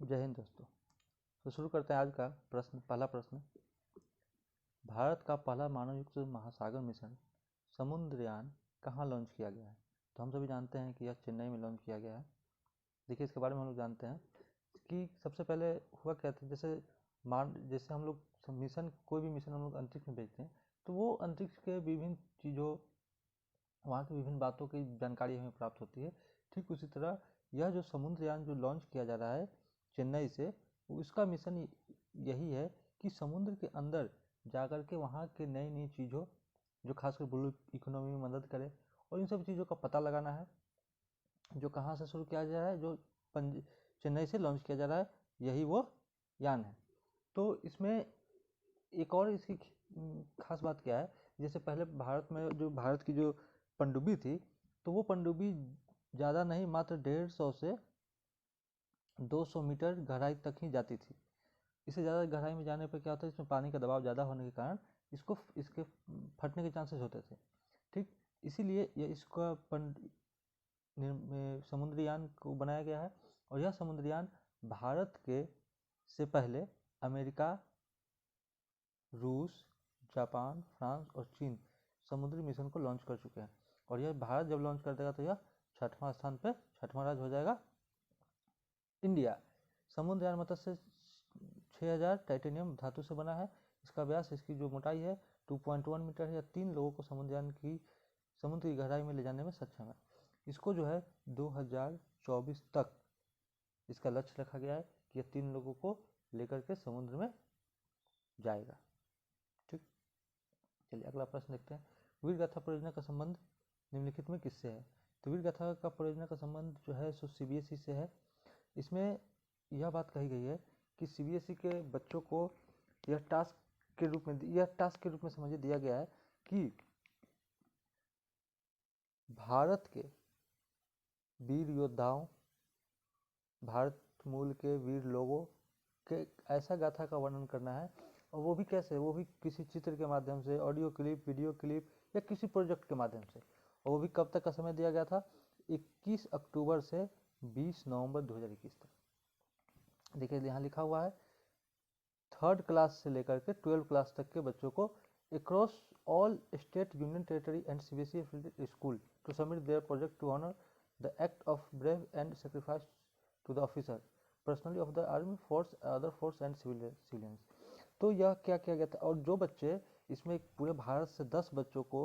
जय हिंद दोस्तों। तो शुरू करते हैं आज का प्रश्न। पहला प्रश्न, भारत का पहला मानवयुक्त महासागर मिशन समुद्रयान कहाँ लॉन्च किया गया है? तो हम सभी जानते हैं कि यह चेन्नई में लॉन्च किया गया है। देखिए, इसके बारे में हम लोग जानते हैं कि सबसे पहले हुआ क्या था। जैसे हम लोग कोई भी मिशन हम लोग अंतरिक्ष में भेजते हैं तो वो अंतरिक्ष के विभिन्न चीज़ों, वहाँ की विभिन्न बातों की जानकारी हमें प्राप्त होती है। ठीक उसी तरह यह जो समुद्रयान जो लॉन्च किया जा रहा है चेन्नई से, उसका मिशन यही है कि समुद्र के अंदर जाकर के वहाँ के नई नई चीज़ों, जो खासकर ब्लू इकोनॉमी में मदद करे, और इन सब चीज़ों का पता लगाना है। जो कहाँ से शुरू किया जा रहा है, जो चेन्नई से लॉन्च किया जा रहा है, यही वो यान है। तो इसमें एक और इसकी खास बात क्या है, जैसे पहले भारत की जो पनडुब्बी थी, तो वो पनडुब्बी ज़्यादा नहीं, मात्र 150 से 200 मीटर गहराई तक ही जाती थी। इससे ज़्यादा गहराई में जाने पर क्या होता है, इसमें पानी का दबाव ज़्यादा होने के कारण इसके फटने के चांसेस होते थे। ठीक, इसीलिए यह इसका समुद्रयान को बनाया गया है। और यह समुद्रयान भारत के से पहले अमेरिका, रूस, जापान, फ्रांस और चीन समुद्री मिशन को लॉन्च कर चुके हैं। और यह भारत जब लॉन्च कर देगा तो यह 6वां स्थान पे 6वां राज्य हो जाएगा इंडिया। समुद्रयान मत्स्य से 6000 टाइटेनियम धातु से बना है। इसका व्यास, इसकी जो मोटाई है 2.1 मीटर है। यह 3 लोगों को समुद्र की गहराई में ले जाने में सक्षम है। इसको जो है 2024 तक इसका लक्ष्य रखा गया है कि यह 3 लोगों को लेकर के समुद्र में जाएगा। ठीक, चलिए अगला प्रश्न देखते हैं। वीर गाथा परियोजना का संबंध निम्नलिखित में किससे है? तो वीर गाथा का परियोजना का संबंध जो है सो CBSE से है। इसमें यह बात कही गई है कि CBSE के बच्चों को यह टास्क के रूप में समझिए दिया गया है कि भारत के वीर योद्धाओं, भारत मूल के वीर लोगों के ऐसा गाथा का वर्णन करना है। और वो भी कैसे? वो भी किसी चित्र के माध्यम से, ऑडियो क्लिप, वीडियो क्लिप या किसी प्रोजेक्ट के माध्यम से। और वो भी कब तक का समय दिया गया था? 21 अक्टूबर से 20 नवंबर 2021 तक। देखिए यहाँ लिखा हुआ है 3rd क्लास से लेकर के 12 क्लास तक के बच्चों को across all state, union territory and CBSE affiliated school to submit their project to honor the act of brave and sacrifice to the officer personally of the army force, other force and civilians। तो यह क्या किया गया था? और जो बच्चे इसमें पूरे भारत से 10 बच्चों को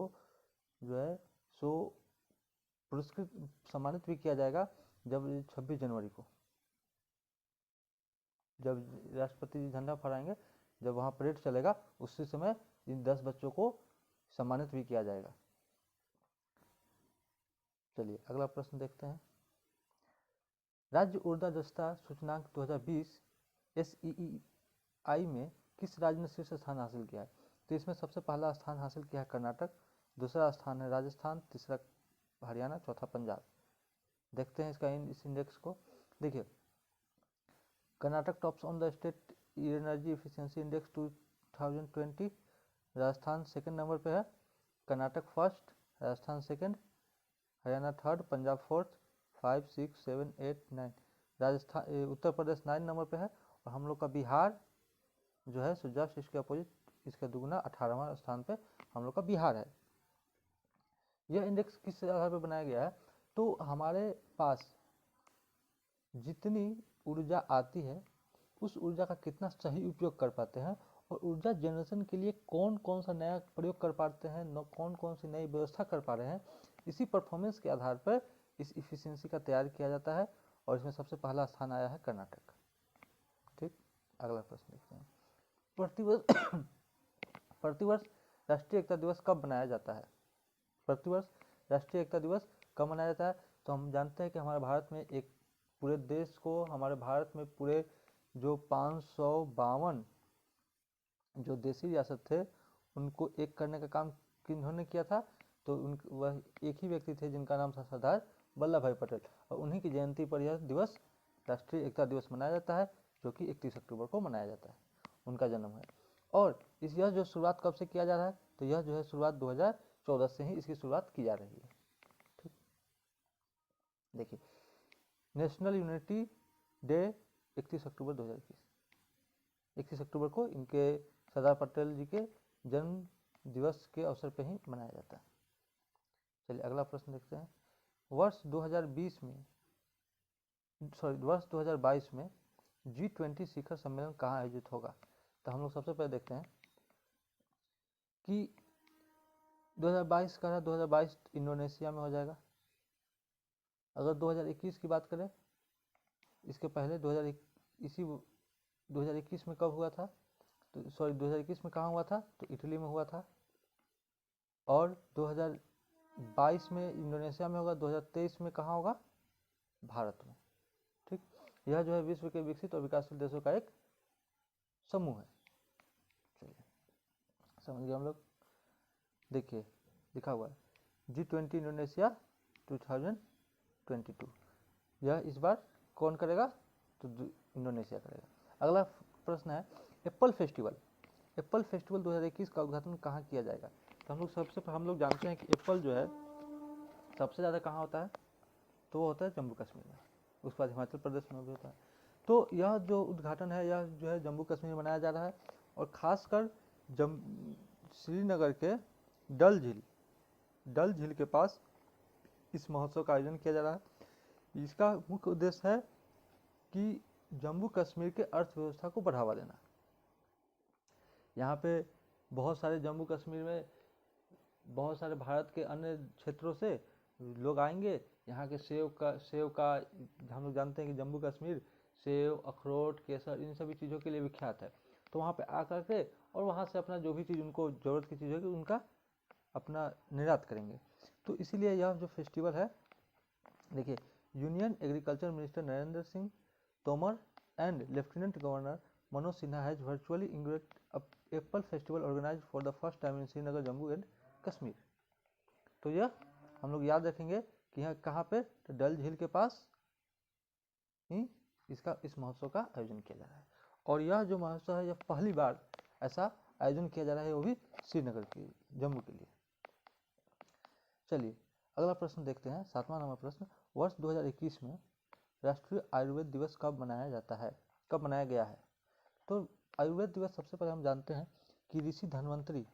जो है सो पुरस्कृत सम्मानित भी किया जाएगा जब 26 जनवरी को, जब राष्ट्रपति जी झंडा फहराएंगे, जब वहाँ परेड चलेगा, उसी समय इन 10 बच्चों को सम्मानित भी किया जाएगा। चलिए अगला प्रश्न देखते हैं। राज्य ऊर्जा दक्षता सूचकांक 2020 SEEI में किस राज्य ने शीर्ष स्थान हासिल किया है? तो इसमें सबसे पहला स्थान हासिल किया है कर्नाटक, दूसरा स्थान है राजस्थान, तीसरा हरियाणा, चौथा पंजाब। देखते हैं इस इंडेक्स को। देखिए, Karnataka tops on the state energy efficiency index 2020। Rajasthan second number पे है, Karnataka first, Rajasthan second, Haryana third, Punjab fourth, 5, 6, 7, 8, 9। Rajasthan Uttar Pradesh 9 number पे है। और हम लोग का बिहार जो है जस्ट इसके अपोजिट, इसका दुगुना 18वां स्थान पे हम लोग का बिहार है। यह इंडेक्स किस आधार पर बनाया गया है? तो हमारे पास जितनी ऊर्जा आती है उस ऊर्जा का कितना सही उपयोग कर पाते हैं, और ऊर्जा जनरेशन के लिए कौन कौन सा नया प्रयोग कर पाते हैं, कौन कौन सी नई व्यवस्था कर पा रहे हैं, इसी परफॉर्मेंस के आधार पर इस इफिशियंसी का तैयार किया जाता है। और इसमें सबसे पहला स्थान आया है कर्नाटक। ठीक, अगला प्रश्न देखते हैं। प्रतिवर्ष प्रतिवर्ष राष्ट्रीय एकता दिवस कब मनाया जाता है? प्रतिवर्ष राष्ट्रीय एकता दिवस कब मनाया जाता है? तो हम जानते हैं कि हमारे भारत में पूरे देश को, हमारे भारत में पूरे जो 552 जो देसी रियासत थे उनको एक करने का काम किन्होंने किया था? तो वह एक ही व्यक्ति थे जिनका नाम था सरदार वल्लभ भाई पटेल। और उन्हीं की जयंती पर यह दिवस राष्ट्रीय एकता दिवस मनाया जाता है, जो कि 31 अक्टूबर को मनाया जाता है, उनका जन्म है। और यह जो शुरुआत कब से किया जा रहा है? तो यह जो है शुरुआत 2014 से ही इसकी शुरुआत की जा रही है। ठीक, देखिए नेशनल यूनिटी डे 31 अक्टूबर 2021, 31 अक्टूबर को इनके सरदार पटेल जी के जन्म दिवस के अवसर पर ही मनाया जाता है। चलिए अगला प्रश्न देखते हैं। वर्ष 2022 में G20 शिखर सम्मेलन कहाँ आयोजित होगा? तो हम लोग सबसे पहले देखते हैं कि 2022 का 2022 इंडोनेशिया में हो जाएगा। अगर 2021 की बात करें, इसके पहले 2021 में कब हुआ था? तो 2021 में कहाँ हुआ था? तो इटली में हुआ था। और 2022 में इंडोनेशिया में होगा। 2023 में कहाँ होगा? भारत में। ठीक, यह जो है विश्व के विकसित और विकासशील देशों का एक समूह है। चलिए समझ गए हम लोग। देखिए लिखा हुआ है G20 इंडोनेशिया 2022। यह इस बार कौन करेगा? तो इंडोनेशिया करेगा। अगला प्रश्न है एप्पल फेस्टिवल 2021 का उद्घाटन कहाँ किया जाएगा? तो हम लोग जानते हैं कि एप्पल जो है सबसे ज़्यादा कहाँ होता है? तो वो होता है जम्मू कश्मीर में, उसके बाद हिमाचल प्रदेश में भी होता है। तो यह जो उद्घाटन है यह जो है जम्मू कश्मीर में मनाया जा रहा है, और ख़ासकर श्रीनगर के डल झील के पास इस महोत्सव का आयोजन किया जा रहा है। इसका मुख्य उद्देश्य है कि जम्मू कश्मीर के अर्थव्यवस्था को बढ़ावा देना। यहाँ पे बहुत सारे जम्मू कश्मीर में बहुत सारे भारत के अन्य क्षेत्रों से लोग आएंगे। यहाँ के सेव का हम लोग जानते हैं कि जम्मू कश्मीर सेव, अखरोट, केसर इन सभी चीज़ों के लिए विख्यात है। तो वहाँ पे आकर के और वहाँ से अपना जो भी चीज़ उनको ज़रूरत की चीज़ होगी उनका अपना निर्यात करेंगे। तो इसीलिए यह जो फेस्टिवल है, देखिए union agriculture minister Narendra Singh Tomar and lieutenant governor Manoj Sinha has virtually inaugurated apple festival organised for the first time in Srinagar Jammu and Kashmir. तो यह हम लोग याद रखेंगे कि यहाँ कहाँ पे? तो डल झील के पास ही इस महोत्सव का आयोजन किया जा रहा है। और यह जो महोत्सव है यह पहली बार ऐसा आयोजन किया जा रहा है, वो भी श्रीनगर के जम्मू के लिए। चलिए अगला प्रश्न देखते हैं, 7वां नंबर प्रश्न। वर्ष 2021 में राष्ट्रीय आयुर्वेद दिवस कब मनाया गया है? तो आयुर्वेद दिवस सबसे पहले हम जानते हैं कि ऋषि धन्वंतरी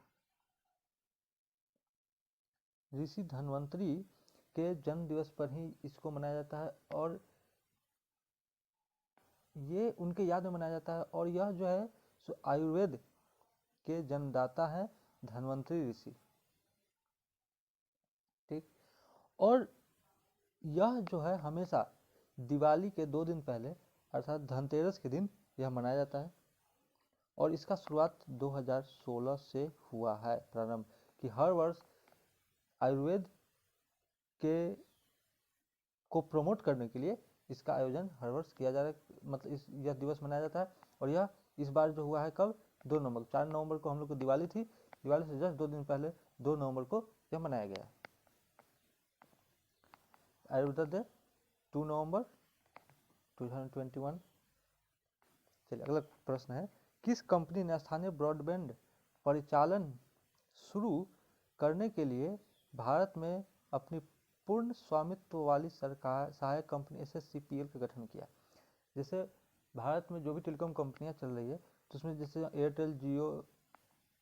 के जन्म दिवस पर ही इसको मनाया जाता है, और ये उनके याद में मनाया जाता है। और यह जो है सो आयुर्वेद के जन्मदाता है धन्वंतरी ऋषि। ठीक, और यह जो है हमेशा दिवाली के 2 दिन पहले अर्थात धनतेरस के दिन यह मनाया जाता है। और इसका शुरुआत 2016 से हुआ है प्रारंभ, कि हर वर्ष आयुर्वेद को प्रमोट करने के लिए इसका आयोजन हर वर्ष किया जा रहा है, मतलब यह दिवस मनाया जाता है। और यह इस बार जो हुआ है कब? 2 नवंबर। 4 नवंबर को हम लोग को दिवाली थी, दिवाली से जस्ट 2 दिन पहले 2 नवंबर को यह मनाया गया। आयुर्वेद डे 2 नवंबर 2021। चलिए अगला प्रश्न है, किस कंपनी ने स्थानीय ब्रॉडबैंड परिचालन शुरू करने के लिए भारत में अपनी पूर्ण स्वामित्व वाली सहायक कंपनी SSCPL का गठन किया? जैसे भारत में जो भी टेलीकॉम कंपनियां चल रही है, तो उसमें जैसे एयरटेल, जियो,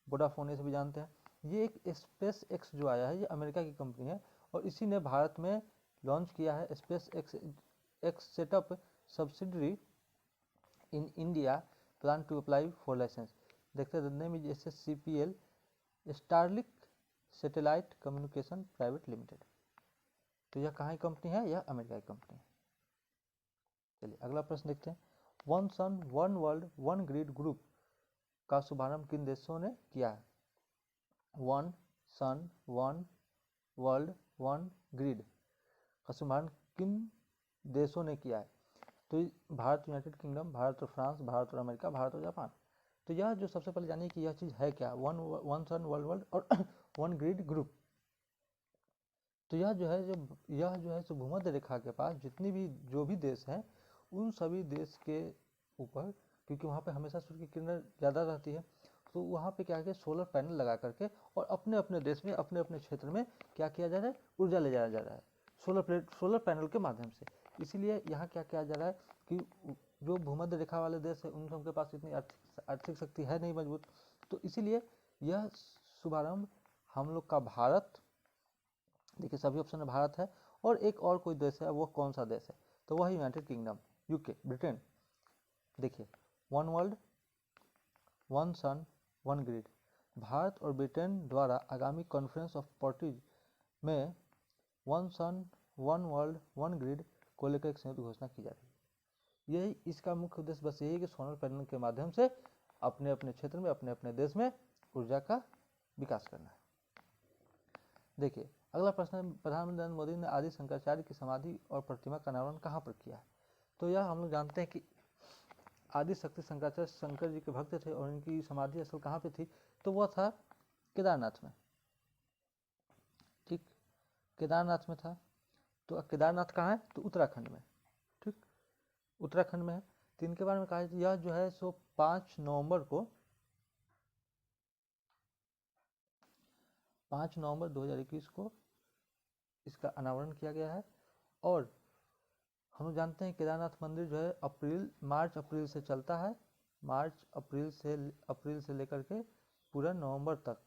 वोडाफोन, ये सभी जानते हैं। ये एक स्पेस एक्स जो आया है ये अमेरिका की कंपनी है, और इसी ने भारत में लॉन्च किया है space x setup subsidiary in India plan to apply for licence. देखते हैं name is SSCPL Starlink satellite communication private limited. तो यह कहाँ की कंपनी है? यह अमेरिका की कंपनी है। चलिए अगला प्रश्न देखते हैं, one sun one world one grid group का शुभारंभ किन देशों ने किया है? One sun one world one grid का शुभारंभ किन देशों ने किया है? तो भारत, यूनाइटेड किंगडम, भारत और फ्रांस, भारत और अमेरिका, भारत और जापान। तो यह जो सबसे पहले जानिए कि यह चीज़ है क्या, वन सन वर्ल्ड और वन ग्रिड ग्रुप। तो यह जो है सो भूमध्य रेखा के पास जितनी भी जो भी देश हैं उन सभी देश के ऊपर, क्योंकि वहाँ पे हमेशा सूर्य की किरणें ज़्यादा रहती है, तो वहाँ पे क्या है सोलर पैनल लगा करके और अपने अपने देश में अपने अपने क्षेत्र में क्या किया जा रहा है? ऊर्जा ले जाया जा रहा है सोलर पैनल के माध्यम से। इसीलिए यहाँ क्या किया जा रहा है? कि जो भूमध्य रेखा वाले देश है उन सबके पास इतनी आर्थिक शक्ति है नहीं मजबूत, तो इसीलिए यह शुभारंभ हम लोग का भारत, देखिए सभी ऑप्शन में भारत है, और एक और कोई देश है, वो कौन सा देश है, तो वह यूनाइटेड किंगडम, यूके, ब्रिटेन। देखिए one world one sun one grid, Bharat और ब्रिटेन द्वारा आगामी कॉन्फ्रेंस ऑफ पार्टीज में one sun one world one grid को लेकर एक संयुक्त घोषणा की जा रही है। यही इसका मुख्य उद्देश्य बस यही है कि सोलर पैनल के माध्यम से अपने अपने क्षेत्र में, अपने अपने देश में ऊर्जा का विकास करना है। देखिए अगला प्रश्न है, प्रधानमंत्री नरेंद्र मोदी ने आदि शंकराचार्य की समाधि और प्रतिमा का अनावरण कहाँ पर किया है, तो यह हम लोग जानते हैं कि आदि शक्ति शंकराचार्य शंकर जी के भक्त थे और इनकी समाधि स्थल कहाँ पे थी, तो वह था केदारनाथ में। ठीक, केदारनाथ में था। तो केदारनाथ कहाँ है, तो उत्तराखंड में। ठीक, उत्तराखंड में है। तो इनके बारे में कहा है, यह जो है सो 5 नवंबर 2021 को इसका अनावरण किया गया है। और हम लोग जानते हैं केदारनाथ मंदिर जो है मार्च अप्रैल से चलता है, मार्च अप्रैल से लेकर के पूरा नवंबर तक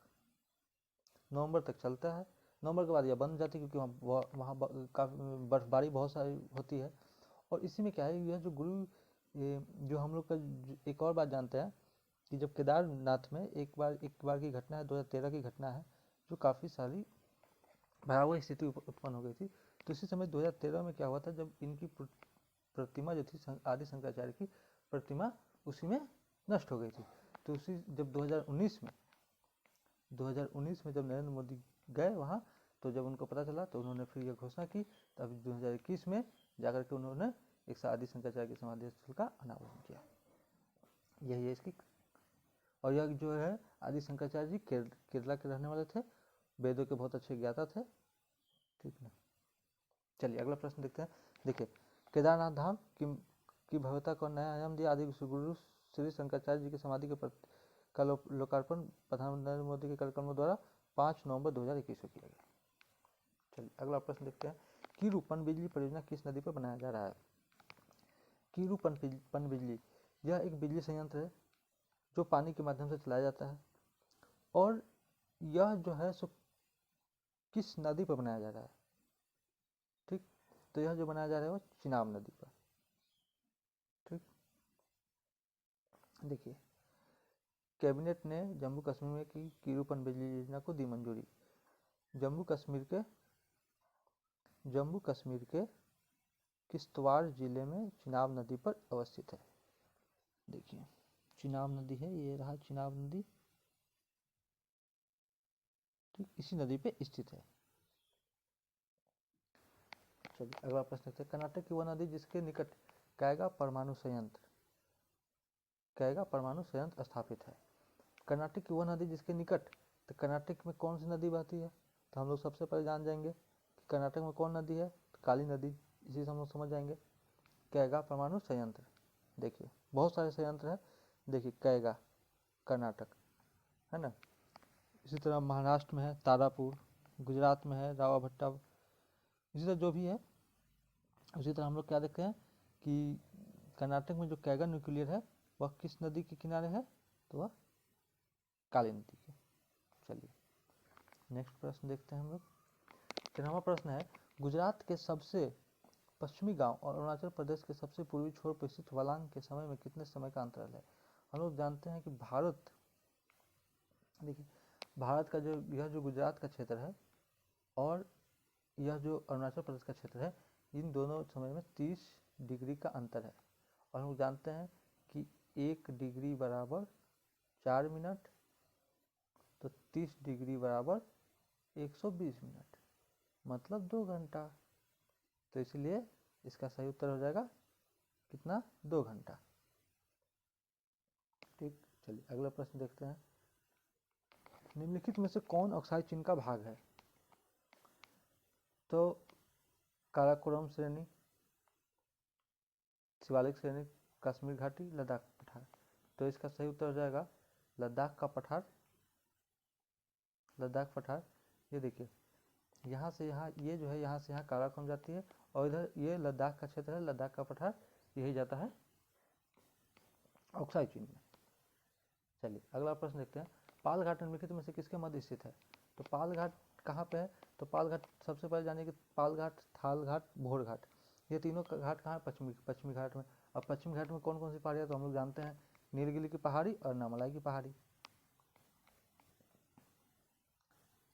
चलता है। नवंबर के बाद यह बंद जाती है क्योंकि वहाँ काफ़ी बर्फबारी बहुत सारी होती है। और इसी में क्या है, यह जो जो हम लोग का एक और बात जानते हैं कि जब केदारनाथ में एक बार की घटना है, 2013 की घटना है, जो काफ़ी सारी भयावह स्थिति उत्पन्न हो गई थी। तो इसी समय 2013 में क्या हुआ था, जब इनकी प्रतिमा जो थी आदि शंकराचार्य की प्रतिमा उसी में नष्ट हो गई थी। तो जब 2019 में जब नरेंद्र मोदी गए वहाँ, तो जब उनको पता चला तो उन्होंने फिर यह घोषणा की। तब 2021 में जाकर के उन्होंने एक आदि शंकराचार्य की समाधि स्थल का अनावरण किया। यही है इसकी। और यह जो है आदि शंकराचार्य जी केरला के रहने वाले थे, वेदों के बहुत अच्छे ज्ञाता थे। ठीक ना, चलिए अगला प्रश्न देखते हैं। देखिए केदारनाथ धाम की भव्यता को नया आयाम दिया, आदि गुरु श्री शंकराचार्य जी की समाधि का लोकार्पण प्रधानमंत्री नरेंद्र मोदी के कार्यक्रमों द्वारा 5 नवंबर 2021 को किया गया। चलिए अगला प्रश्न देखते हैं। कीरू पनबिजली परियोजना किस नदी पर बनाया जा रहा है। कीरू पनबिजली यह एक बिजली संयंत्र है जो पानी के माध्यम से चलाया जाता है, और यह जो है सो किस नदी पर बनाया जा रहा है। ठीक, तो यह जो बनाया जा रहा है वो चिनाब नदी पर। ठीक, देखिए कैबिनेट ने जम्मू कश्मीर में की कीरू पनबिजली योजना को दी मंजूरी। जम्मू कश्मीर के किश्तवाड़ जिले में चिनाब नदी पर अवस्थित है। देखिए चिनाब नदी है, ये रहा चिनाब नदी। ठीक, इसी नदी पे स्थित है। चलिए अगला प्रश्न देखते हैं। कर्नाटक की वह नदी जिसके निकट कैगा परमाणु संयंत्र स्थापित है। कर्नाटक की वह नदी जिसके निकट, तो कर्नाटक में कौन सी नदी बहती है, तो हम लोग सबसे पहले जान जाएंगे कि कर्नाटक में कौन नदी है, तो काली नदी। इसी से हम लोग समझ जाएंगे। कैगा परमाणु संयंत्र, देखिए बहुत सारे संयंत्र है। देखिए कैगा कर्नाटक है ना, इसी तरह महाराष्ट्र में है तारापुर, गुजरात में है रावाभट्टा, इसी तरह जो भी है। उसी तरह हम लोग क्या देखते हैं कि कर्नाटक में जो कैगा न्यूक्लियर है वह किस नदी के किनारे है, तो वह काली नदी के। चलिए नेक्स्ट प्रश्न देखते हैं हम लोग। 13वां प्रश्न है, गुजरात के सबसे पश्चिमी गांव और अरुणाचल प्रदेश के सबसे पूर्वी छोर पर स्थित वालांग के समय में कितने समय का अंतराल है। हम लोग जानते हैं कि भारत का यह जो गुजरात का क्षेत्र है और यह जो अरुणाचल प्रदेश का क्षेत्र है, इन दोनों समय में 30 डिग्री का अंतर है। और हम जानते हैं कि 1 डिग्री बराबर 4 मिनट, तो 30 डिग्री बराबर 120 मिनट, मतलब 2 घंटा। तो इसलिए इसका सही उत्तर हो जाएगा कितना, 2 घंटा। ठीक, चलिए अगला प्रश्न देखते हैं। निम्नलिखित में से कौन अक्साई चिन्ह का भाग है, तो काराकोरम श्रेणी, शिवालिक श्रेणी, कश्मीर घाटी, लद्दाख पठार। तो इसका सही उत्तर हो जाएगा लद्दाख का पठार, लद्दाख पठार। ये देखिए यहाँ से यहाँ, ये जो है यहाँ से यहाँ काराकोरम जाती है, और इधर ये लद्दाख का क्षेत्र है, लद्दाख का पठार यही जाता है ऑक्साई चीन में। चलिए अगला प्रश्न देखते हैं, पाल घाट निम्नलिखित में से किसके मध्य स्थित है? तो पाल घाट कहाँ पे है? तो पाल घाट सबसे पहले जानिए कि पाल घाट, थाल घाट, भोर घाट, ये तीनों घाट कहाँ है? पश्चिमी घाट में। अब पश्चिमी घाट में कौन कौन सी पहाड़ी है? तो हम लोग जानते हैं नीलगिरी की पहाड़ी और अन्नामलाई की पहाड़ी।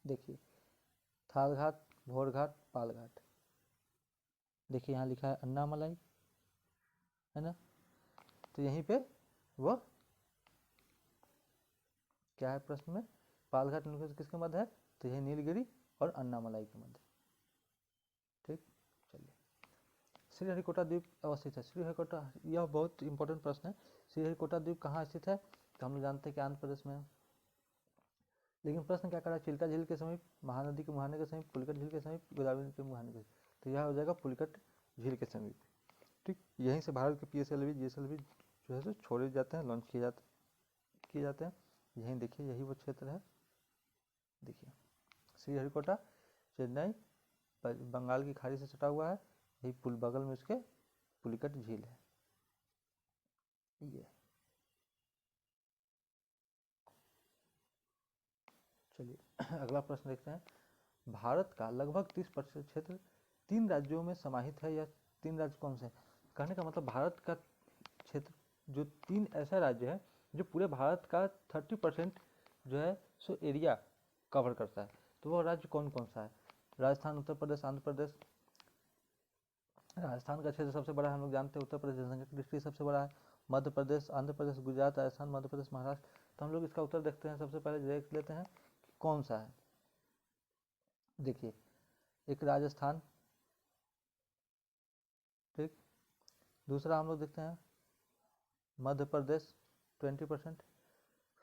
देखिए थाल घाट, भोर घाट, पाल घाट, देखिए यहाँ लिखा है अन्नामलाई, है ना? तो यहीं पे वह क्या है प्रश्न में, पाल घाट किसके मध्य है? तो यही नीलगिरी और अन्नामलाई के मध्य। ठीक, चलिए श्रीहरिकोटा द्वीप अवस्थित है। श्रीहरिकोटा, यह बहुत इंपॉर्टेंट प्रश्न है। श्रीहरिकोटा द्वीप कहाँ स्थित है? तो हम लोग जानते हैं कि आंध्र प्रदेश में है। लेकिन प्रश्न क्या कर रहा है? चिल्का झील के समीप, महानदी के मुहाने के समीप, पुलिकट झील के समीप, गोदावरी के मुहाने के समीप। तो यह हो जाएगा पुलिकट झील के समीप। ठीक, यहीं से भारत के PSLV GSLV जो है सो छोड़े जाते हैं, लॉन्च किए जाते हैं। यहीं देखिए यही वो क्षेत्र है। देखिए श्रीहरिकोटा चेन्नई बंगाल की खाड़ी से सटा हुआ है, यही पुल बगल में इसके पुलिकट झील है। ये चलिए अगला प्रश्न देखते हैं, भारत का लगभग 30% क्षेत्र 3 राज्यों में समाहित है, या 3 राज्य कौन से हैं? कहने का मतलब भारत का क्षेत्र जो 3 ऐसा राज्य है जो पूरे भारत का 30% जो है सो एरिया कवर करता है। तो वो राज्य कौन कौन सा है? राजस्थान, उत्तर प्रदेश, आंध्र प्रदेश। राजस्थान का क्षेत्र सबसे बड़ा है, हम लोग जानते हैं। उत्तर प्रदेश जनसंख्या की दृष्टि से सबसे बड़ा है। मध्य प्रदेश, आंध्र प्रदेश, गुजरात, राजस्थान, मध्य प्रदेश, महाराष्ट्र। तो हम लोग इसका उत्तर देखते हैं, सबसे पहले देख लेते हैं कि कौन सा है। देखिए एक राजस्थान, ठीक, दूसरा हम लोग देखते हैं मध्य प्रदेश 20%,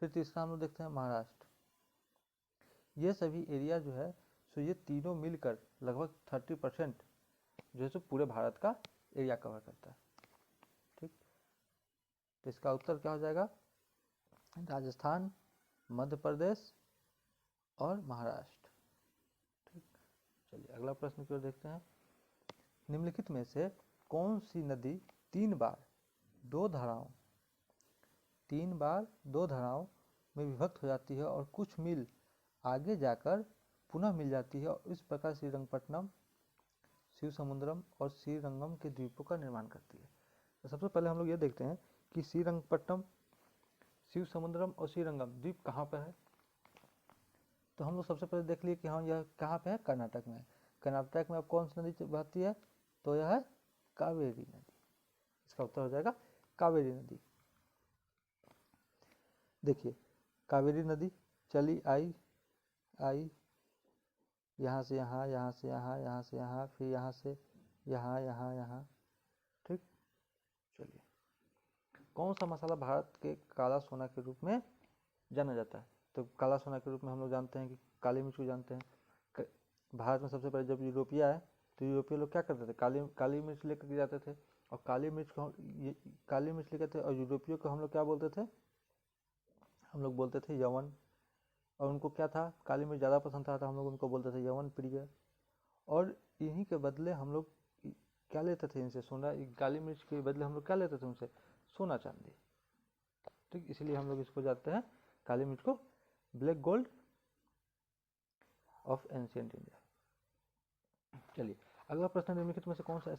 फिर तीसरा हम लोग देखते हैं महाराष्ट्र। ये सभी एरिया जो है सो ये तीनों मिलकर लगभग 30% जो है सो पूरे भारत का एरिया कवर करता है। ठीक, तो इसका उत्तर क्या हो जाएगा? राजस्थान, मध्य प्रदेश और महाराष्ट्र। ठीक, चलिए अगला प्रश्न की ओर देखते हैं, निम्नलिखित में से कौन सी नदी 3 बार 2 धाराओं में विभक्त हो जाती है और कुछ मील आगे जाकर पुनः मिल जाती है और इस प्रकार श्रीरंगपट्टनम, शिवसमुद्रम और श्रीरंगम के द्वीपों का निर्माण करती है? तो सबसे पहले हम लोग ये देखते हैं कि श्रीरंगपट्टनम, शिवसमुद्रम और श्रीरंगम द्वीप कहाँ पर है। तो हम लोग सबसे पहले देख लिए कि हाँ यह कहाँ पे है? कर्नाटक में है। कर्नाटक में अब कौन सी नदी बहती है? तो यह है कावेरी नदी। इसका उत्तर हो जाएगा कावेरी नदी। देखिए कावेरी नदी चली आई यहाँ से यहाँ, यहाँ से यहाँ, यहाँ से यहाँ, फिर यहाँ से यहाँ, यहाँ, यहाँ। ठीक, चलिए कौन सा मसाला भारत के काला सोना के रूप में जाना जाता है? तो काला सोना के रूप में हम लोग जानते हैं कि काली मिर्च को जानते हैं। भारत में सबसे पहले जब यूरोपीय आए तो यूरोपीय लोग क्या करते थे? काली मिर्च लेकर के जाते थे, और काली मिर्च लेकर थे, और यूरोपियों को हम लोग क्या बोलते थे? हम लोग बोलते थे यवन। और उनको क्या था? काली मिर्च ज़्यादा पसंद था, तो हम लोग उनको बोलते थे यवन प्रिय। और इन्हीं के बदले हम लोग क्या लेते थे? इनसे सोना। काली मिर्च के बदले हम लोग क्या लेते थे उनसे? सोना चांदी। ठीक, इसलिए हम लोग इसको जानते हैं काली मिर्च को black gold of ancient India. चलिए अगला प्रश्न, निम्नलिखित में से कौन सा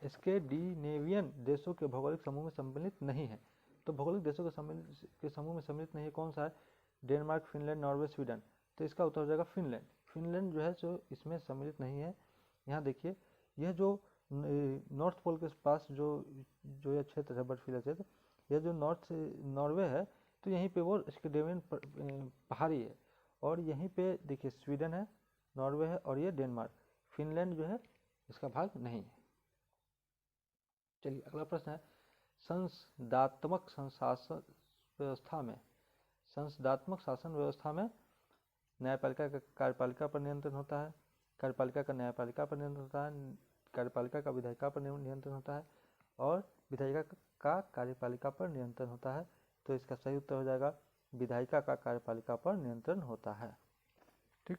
स्कैंडिनेवियन देशों के भौगोलिक समूह में सम्मिलित नहीं है? तो भौगोलिक देशों के समूह में सम्मिलित नहीं है, कौन सा है? Denmark, Finland, Norway, Sweden. तो इसका उत्तर हो जाएगा फिनलैंड। फिनलैंड जो है जो इसमें सम्मिलित नहीं है। यहाँ देखिए यह जो नॉर्थ पोल के पास जो जो यह क्षेत्र है, बर्फीला क्षेत्र, यह जो नॉर्वे है, तो यहीं पे वो स्कैंडिनेवियन पहाड़ी है। और यहीं पे देखिए स्वीडन है, नॉर्वे है और ये डेनमार्क। फिनलैंड जो है इसका भाग नहीं है। चलिए अगला प्रश्न है, संसदात्मक शासन व्यवस्था में न्यायपालिका का कार्यपालिका पर नियंत्रण होता है, कार्यपालिका का न्यायपालिका पर नियंत्रण होता है, कार्यपालिका का विधायिका पर नियंत्रण होता है, और विधायिका का कार्यपालिका पर नियंत्रण होता है। तो इसका सही उत्तर हो जाएगा विधायिका का कार्यपालिका पर नियंत्रण होता है। ठीक,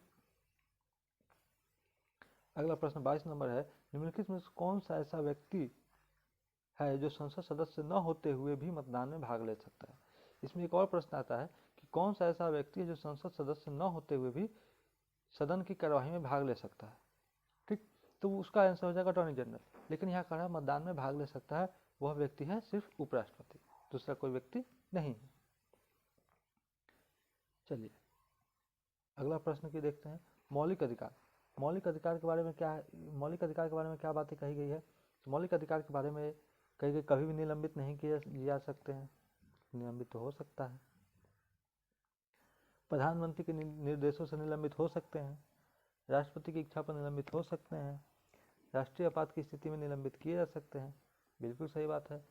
अगला प्रश्न 22 नंबर है, निम्नलिखित में कौन सा ऐसा व्यक्ति है जो संसद सदस्य न होते हुए भी मतदान में भाग ले सकता है। इसमें एक और प्रश्न आता है कि कौन सा ऐसा व्यक्ति है जो संसद सदस्य न होते हुए भी सदन की कार्यवाही में भाग ले सकता है। ठीक, तो उसका आंसर हो जाएगा अटॉर्नी जनरल। लेकिन यहाँ कहा मतदान में भाग ले सकता है वह व्यक्ति है सिर्फ उपराष्ट्रपति, दूसरा कोई व्यक्ति नहीं है। चलिए अगला प्रश्न की देखते हैं। मौलिक अधिकार। मौलिक अधिकार के बारे में क्या है, मौलिक अधिकार के बारे में क्या बातें कही गई है। तो मौलिक अधिकार के बारे में कही गई कभी भी निलंबित नहीं किए जा सकते हैं, निलंबित तो हो सकता है। प्रधानमंत्री के निर्देशों से निलंबित हो सकते हैं, राष्ट्रपति की इच्छा पर निलंबित हो सकते हैं, राष्ट्रीय आपात की स्थिति में निलंबित किए जा सकते हैं। बिल्कुल सही बात है।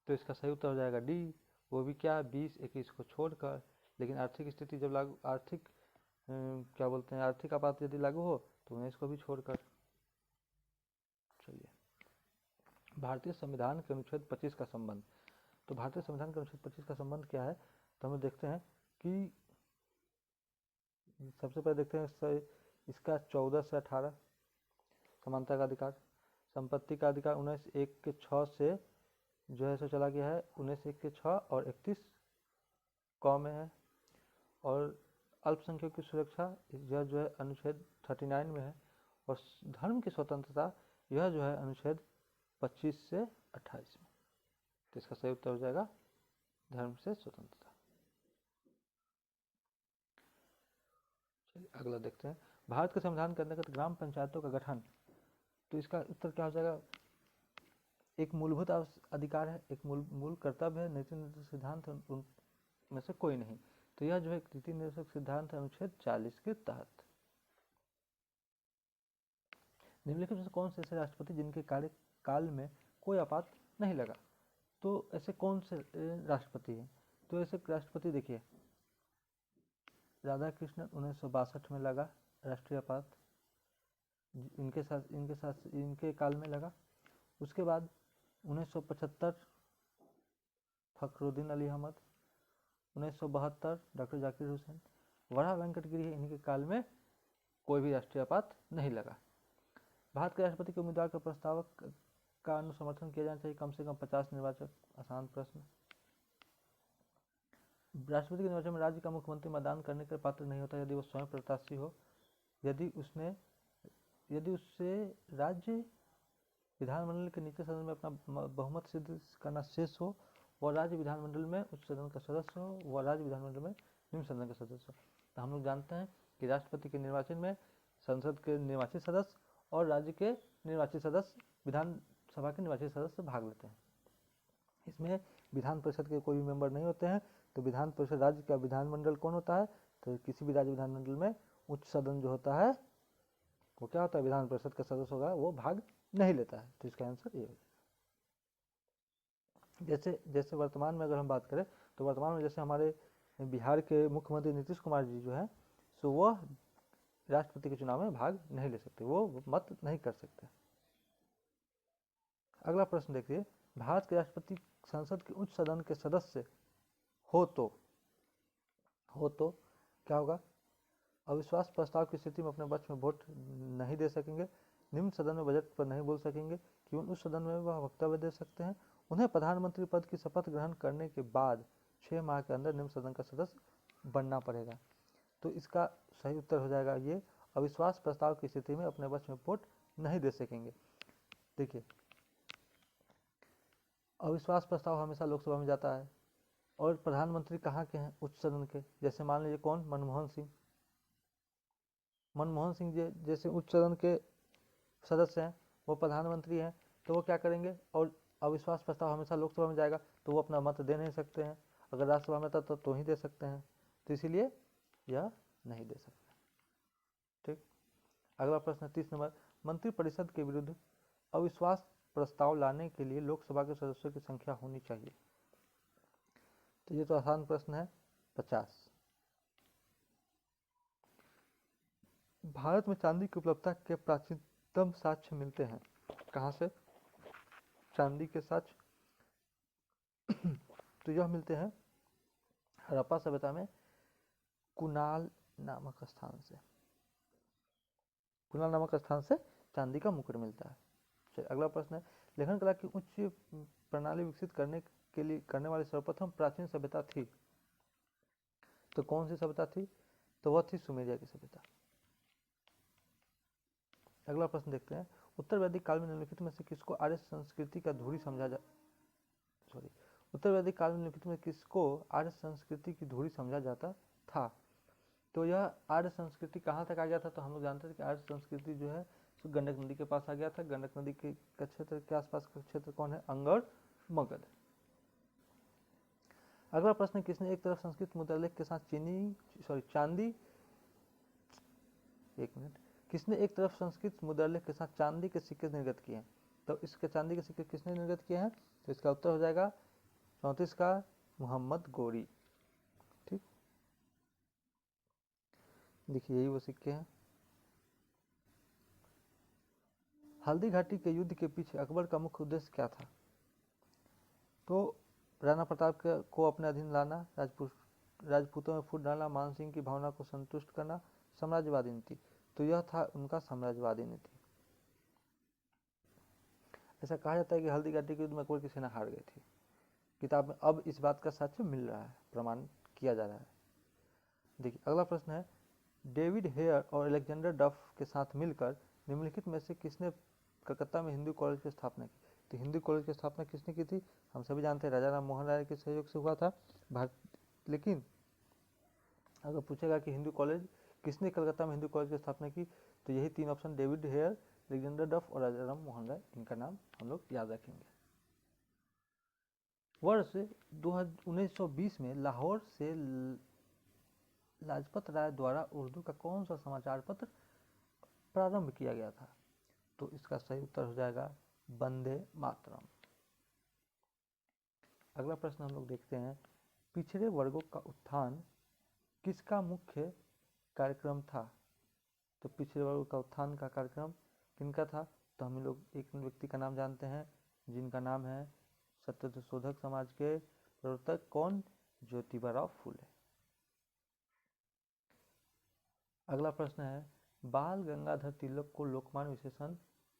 तो इसका सही उत्तर हो जाएगा डी, वो भी क्या 20-21 को छोड़कर। लेकिन आर्थिक स्थिति जब लागू आर्थिक क्या बोलते हैं आर्थिक आपात यदि लागू हो तो 19 को भी छोड़कर। चलिए भारतीय संविधान के अनुच्छेद 25 का संबंध। तो भारतीय संविधान के अनुच्छेद 25 का संबंध क्या है, तो हम देखते हैं कि सबसे पहले देखते हैं इसका 14 से 18 समानता का अधिकार, संपत्ति का अधिकार 19(1) के 6 से जो है सो चला गया है 19(1) के 6 और 31 क में है। और अल्पसंख्यकों की सुरक्षा यह जो है अनुच्छेद 39 में है। और धर्म की स्वतंत्रता यह जो है अनुच्छेद 25 से 28 में। तो इसका सही उत्तर हो जाएगा धर्म से स्वतंत्रता। चलिए अगला देखते हैं। भारत के संविधान के अंतर्गत ग्राम पंचायतों का गठन। तो इसका उत्तर क्या हो जाएगा, एक मूलभूत अधिकार है, एक मूल कर्तव्य है, नीति निर्देशक सिद्धांत उनमें से कोई नहीं। तो यह जो है नीति निर्देशक सिद्धांत अनुच्छेद 40 के तहत। निम्नलिखित में से कौन से ऐसे राष्ट्रपति जिनके कार्यकाल में कोई आपात नहीं लगा। तो ऐसे कौन से राष्ट्रपति हैं, तो ऐसे राष्ट्रपति देखिए राधा कृष्णन 1962 में लगा राष्ट्रीय आपात, इनके काल में लगा। उसके बाद 1975 फखरुद्दीन अली अहमद, 1972 डॉक्टर जाकिर हुसैन, वरा वेंकट गिरी, इनके काल में कोई भी राष्ट्रीय आपात नहीं लगा। भारत के राष्ट्रपति के उम्मीदवार के प्रस्तावक का अनुसमर्थन किया जाना चाहिए कम से कम 50 निर्वाचक। आसान प्रश्न। राष्ट्रपति के निर्वाचन में राज्य का मुख्यमंत्री मतदान करने के पात्र नहीं होता यदि वो स्वयं प्रत्याशी हो, यदि उससे राज्य विधानमंडल के नीचे सदन में अपना बहुमत सिद्ध करना शेष हो, वह राज्य विधानमंडल में उच्च सदन का सदस्य हो, वह राज्य विधानमंडल में निम्न सदन का सदस्य हो। तो हम लोग जानते हैं कि राष्ट्रपति के निर्वाचन में संसद के निर्वाचित सदस्य और राज्य के निर्वाचित सदस्य, विधानसभा के निर्वाचित सदस्य भाग लेते हैं। इसमें विधान परिषद के कोई भी मेंबर नहीं होते हैं। तो विधान परिषद राज्य का विधानमंडल कौन होता है, तो किसी भी राज्य विधानमंडल में उच्च सदन जो होता है वो क्या होता है, विधान परिषद का सदस्य होगा, वो भाग नहीं लेता है। तो इसका आंसर ये होगा। जैसे वर्तमान में अगर हम बात करें तो वर्तमान में जैसे हमारे बिहार के मुख्यमंत्री नीतीश कुमार जी जो है सो वह राष्ट्रपति के चुनाव में भाग नहीं ले सकते, वो मत नहीं कर सकते। अगला प्रश्न देखिए। भारत के राष्ट्रपति संसद के उच्च सदन के सदस्य हो तो क्या होगा, अविश्वास प्रस्ताव की स्थिति में अपने पक्ष में वोट नहीं दे सकेंगे, निम्न सदन में बजट पर नहीं बोल सकेंगे, केवल उस सदन में वह वक्तव्य दे सकते हैं, उन्हें प्रधानमंत्री पद की शपथ ग्रहण करने के बाद 6 माह के अंदर निम्न सदन का सदस्य बनना पड़ेगा। तो इसका सही उत्तर हो जाएगा ये, अविश्वास प्रस्ताव की स्थिति में अपने पक्ष में वोट नहीं दे सकेंगे। देखिए अविश्वास प्रस्ताव हमेशा लोकसभा में जाता है और प्रधानमंत्री कहाँ के हैं, उच्च सदन के। जैसे मान लीजिए कौन, मनमोहन सिंह जैसे उच्च सदन के सदस्य हैं, वो प्रधानमंत्री हैं, तो वो क्या करेंगे, और अविश्वास प्रस्ताव हमेशा लोकसभा में जाएगा तो वो अपना मत दे नहीं सकते हैं, अगर राज्यसभा में था तो ही दे सकते हैं, तो इसीलिए यह नहीं दे सकते। ठीक, अगला प्रश्न 30 नंबर, मंत्रिपरिषद के विरुद्ध अविश्वास प्रस्ताव लाने के लिए लोकसभा के सदस्यों की संख्या होनी चाहिए। तो ये तो आसान प्रश्न है, 50। भारत में चांदी की उपलब्धता के प्राचीनतम साक्ष्य मिलते हैं कहाँ से, चांदी के साक्ष्य तो यह मिलते हैं हड़प्पा सभ्यता में कुनाल नामक स्थान से। कुनाल नामक स्थान से चांदी का मुकुट मिलता है। अगला प्रश्न है, लेखन कला की उच्च प्रणाली विकसित करने वाली सर्वप्रथम प्राचीन सभ्यता थी, तो कौन सी सभ्यता थी? तो वह थी सुमेरिया की सभ्यता। अगला प्रश्न देखते हैं, उत्तर वैदिक काल में निम्नलिखित में से किसको आर्य संस्कृति का धुरी समझा उत्तर वैदिक काल में निम्नलिखित में किसको आर्य संस्कृति की धुरी समझा जाता था? तो यह आर्य संस्कृति कहाँ तक आ गया था? तो हम लोग जानते थे कि आर्य संस्कृति जो है गंडक नदी के पास आ गया था। गंडक नदी के क्षेत्र के आसपास का क्षेत्र कौन है? अंग और मगध। अगला प्रश्न, किसने एक तरफ संस्कृत मुद्रालेख के साथ किसने एक तरफ संस्कृत मुद्रालेख के साथ चांदी के सिक्के निर्गत किए हैं? तो इसके चांदी के सिक्के किसने निर्गत किए हैं? तो इसका उत्तर हो जाएगा 34 का मोहम्मद गोरी। ठीक, देखिए यही वो सिक्के हैं। हल्दी घाटी के युद्ध के पीछे अकबर का मुख्य उद्देश्य क्या था? तो राणा प्रताप को अपने अधीन लाना, राजपूतों में फूट डालना, मान सिंह की भावना को संतुष्ट करना, साम्राज्यवादी नीति। तो यह था उनका साम्राज्यवादी नीति। ऐसा कहा जाता है कि हल्दी घाटी के युद्ध में अकबर की सेना हार गई थी। किताब में अब इस बात का साक्ष्य मिल रहा है, प्रमाण किया जा रहा है। देखिए अगला प्रश्न है, डेविड हेयर और अलेक्जेंडर डफ के साथ मिलकर निम्नलिखित में से किसने कलकत्ता में हिंदू कॉलेज की स्थापना की? तो हिंदू कॉलेज की स्थापना किसने की थी? हम सभी जानते हैं राजा राम मोहन राय के सहयोग से हुआ था। लेकिन अगर पूछेगा कि हिंदू कॉलेज किसने कलकत्ता में हिंदू कॉलेज की स्थापना की, तो यही तीन ऑप्शन, डेविड हेयर, अलेक्जेंडर डफ और राजा राम मोहन राय, इनका नाम हम लोग याद रखेंगे। वर्ष 1920 में लाहौर से लाजपत राय द्वारा उर्दू का कौन सा समाचार पत्र प्रारंभ किया गया था? तो इसका सही उत्तर हो जाएगा वंदे मातरम। अगला प्रश्न हम लोग देखते हैं, पिछड़े वर्गों का उत्थान किसका मुख्य कार्यक्रम था? तो पिछड़े वर्गों का उत्थान का कार्यक्रम किनका था? तो हम लोग एक व्यक्ति का नाम जानते हैं, जिनका नाम है सत्यशोधक समाज के प्रवर्तक कौन? ज्योतिबा फूले। अगला प्रश्न है, बाल गंगाधर तिलक को लोकमान्य विशेषण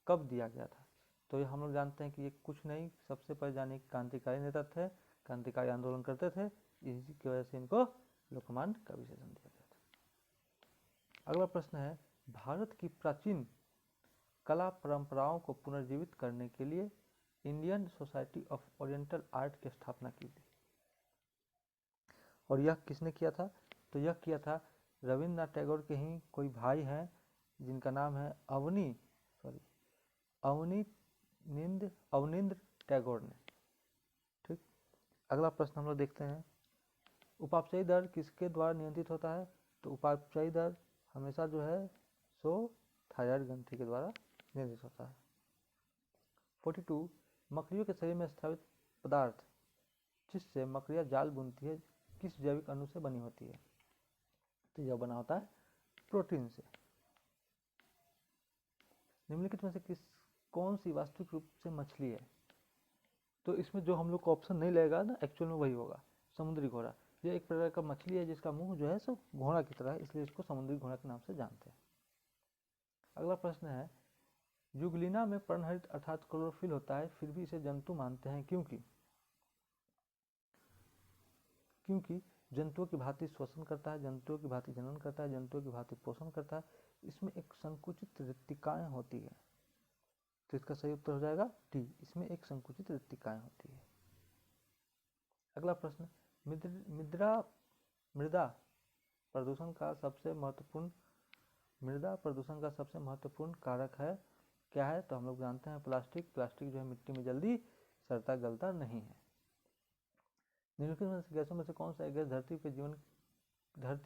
कब दिया गया था? तो ये हम लोग जानते हैं कि ये कुछ नहीं, सबसे पहले जाने क्रांतिकारी नेता थे, क्रांतिकारी आंदोलन करते थे, इसी की वजह से इनको लोकमान्य का विशेषण दिया गया था। अगला प्रश्न है, भारत की प्राचीन कला परंपराओं को पुनर्जीवित करने के लिए Indian society of oriental art की स्थापना की थी, और यह किसने किया था? तो यह किया था रविन्द्रनाथ टैगोर के ही कोई भाई हैं, जिनका नाम है अवनींद्र टैगोर ने। ठीक, अगला प्रश्न हम लोग देखते हैं, उपापचयी दर किसके द्वारा नियंत्रित होता है? तो उपापचयी दर हमेशा जो है सो थायराइड ग्रंथि के द्वारा नियंत्रित होता है। 42, मकड़ियों के शरीर में स्थापित पदार्थ जिससे मकड़ियाँ जाल बुनती है किस जैविक अणु से बनी होती है? तो यह बना होता है प्रोटीन से। निम्नलिखित में से कौन सी वास्तविक रूप से मछली है? तो इसमें जो हम लोग को ऑप्शन नहीं लगेगा ना, एक्चुअल में वही होगा, समुद्री घोड़ा। यह एक प्रकार का मछली है जिसका मुंह जो है सो घोड़ा की तरह है, इसलिए इसको समुद्री घोड़ा के नाम से जानते हैं। अगला प्रश्न है, युगलिना में पर्णहरित अर्थात क्लोरोफिल होता है, फिर भी इसे जंतु मानते हैं क्योंकि जंतुओं की भांति श्वसन करता है, जंतुओं की भांति जनन करता है, जंतुओं की भांति पोषण करता है, इसमें एक संकुचित रिक्तिकाएं होती है। तो इसका सही उत्तर हो जाएगा डी, इसमें एक संकुचित रिक्तिकाएं होती है। अगला प्रश्न, मृदा प्रदूषण का सबसे महत्वपूर्ण कारक है क्या है? तो हम लोग जानते हैं प्लास्टिक जो है मिट्टी में जल्दी सड़ता गलता नहीं है। निम्नलिखित में गैसों में से कौन सा गैस धरती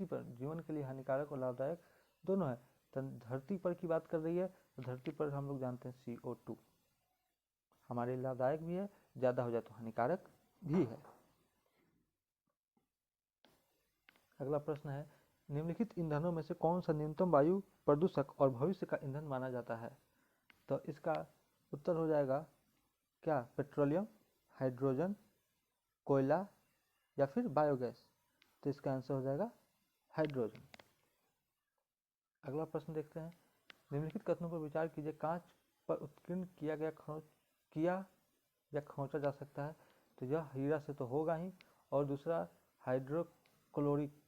पर जीवन के लिए हानिकारक और लाभदायक दोनों है? तो धरती पर की बात कर रही है, तो धरती पर हम लोग जानते हैं CO2 हमारे लिए लाभदायक भी है, ज़्यादा हो जाए तो हानिकारक भी है। अगला प्रश्न है, निम्नलिखित ईंधनों में से कौन सा न्यूनतम वायु प्रदूषक और भविष्य का ईंधन माना जाता है? तो इसका उत्तर हो जाएगा क्या? पेट्रोलियम, हाइड्रोजन, कोयला या फिर बायोगैस। तो इसका आंसर हो जाएगा हाइड्रोजन। अगला प्रश्न देखते हैं, निम्नलिखित कथनों पर विचार कीजिए, कांच पर उत्कीर्ण किया या खरोंचा जा सकता है, तो यह हीरा से तो होगा ही, और दूसरा हाइड्रोक्लोरिक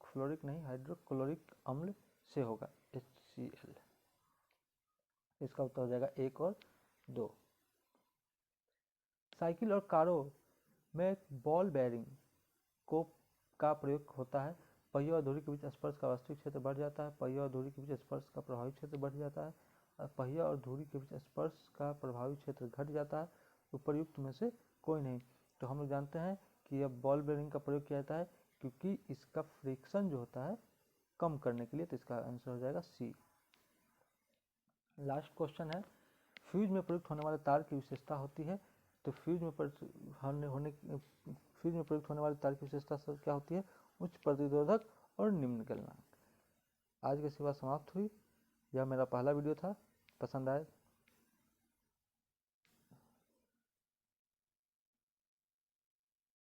अम्ल से होगा, HCl। इसका उत्तर हो जाएगा 1 और 2। साइकिल और कारों में बॉल बेयरिंग का प्रयोग होता है। पहिए और धुरी के बीच स्पर्श का वास्तविक क्षेत्र बढ़ जाता है, पहिए और धुरी के बीच स्पर्श का प्रभावी क्षेत्र बढ़ जाता है, पहिए और धुरी के बीच स्पर्श का प्रभावी क्षेत्र घट जाता है। उपर्युक्त में से कोई नहीं। तो हम लोग जानते हैं कि यह बॉल बेयरिंग का प्रयोग किया जाता है क्योंकि इसका फ्रिक्शन जो होता है कम करने के लिए, तो इसका आंसर हो जाएगा C। लास्ट क्वेश्चन है, फ्यूज में प्रयुक्त होने वाले तार की विशेषता होती है। तो फ्यूज में प्रयुक्त होने वाले तार की विशेषता क्या होती है? उच्च प्रतिरोधक और निम्न गलनांक। आज की सेवा समाप्त हुई। यह मेरा पहला वीडियो था। पसंद आए